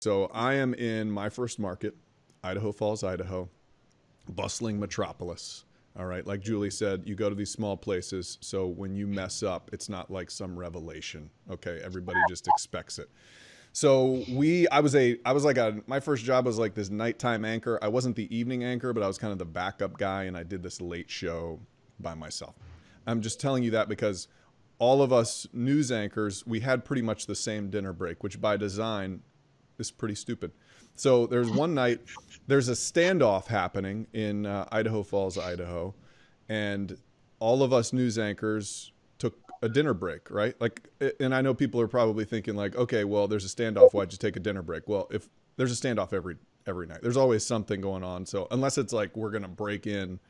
So I am in my first market, Idaho Falls, Idaho, bustling metropolis. All right. Like Julie said, you go to these small places. So when you mess up, it's not like some revelation. Okay. Everybody just expects it. So my first job was like this nighttime anchor. I wasn't the evening anchor, but I was kind of the backup guy. And I did this late show by myself. I'm just telling you that because all of us news anchors, we had pretty much the same dinner break, which by design is pretty stupid. So there's one night, there's a standoff happening in Idaho Falls, Idaho, and all of us news anchors took a dinner break, right? Like, and I know people are probably thinking like, okay, well, there's a standoff. Why'd you take a dinner break? Well, if there's a standoff every night, there's always something going on. So unless it's like we're gonna break in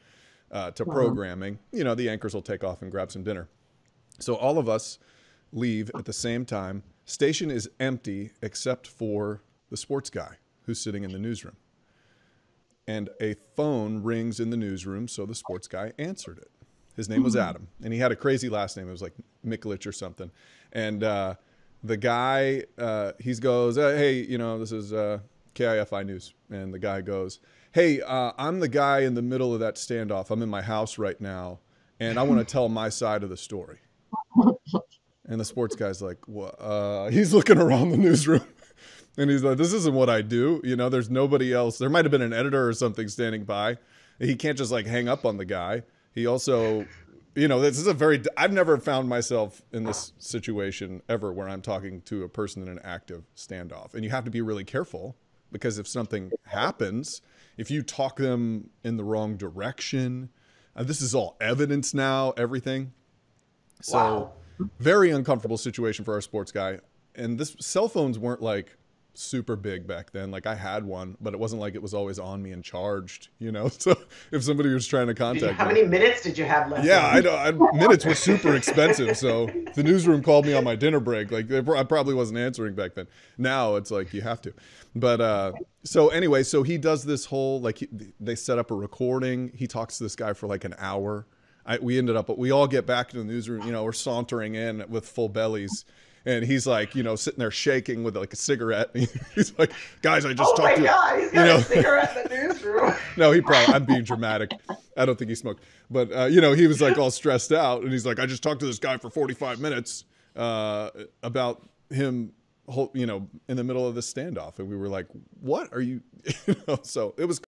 to programming, the anchors will take off and grab some dinner. So all of us leave at the same time. Station is empty except for the sports guy who's sitting in the newsroom. And a phone rings in the newsroom, so the sports guy answered it. His name was Adam, and he had a crazy last name. It was like Mikulich or something. And the guy, he goes, hey, this is KIFI News. And the guy goes, hey, I'm the guy in the middle of that standoff. I'm in my house right now, and I want to tell my side of the story. And the sports guy's like, what? He's looking around the newsroom. And he's like, this isn't what I do. There's nobody else. There might have been an editor or something standing by. He can't just like hang up on the guy. He also, this is I've never found myself in this situation ever where I'm talking to a person in an active standoff. And you have to be really careful because if something happens, if you talk them in the wrong direction, this is all evidence now, everything. So very uncomfortable situation for our sports guy. And cell phones weren't like super big back then. Like I had one, but it wasn't like it was always on me and charged, So if somebody was trying to contact me. How many minutes did you have left? Yeah, minutes were super expensive. So the newsroom called me on my dinner break. Like I probably wasn't answering back then. Now it's like you have to. But so anyway, so he does this whole, like they set up a recording. He talks to this guy for like an hour. We all get back to the newsroom, we're sauntering in with full bellies. And he's like, sitting there shaking with like a cigarette. He's like, guys, I just talked to you. Oh my God, he's got a cigarette in the newsroom. No, I'm being dramatic. I don't think he smoked. But, he was like all stressed out. And he's like, I just talked to this guy for 45 minutes about him, in the middle of this standoff. And we were like, what are you, so it was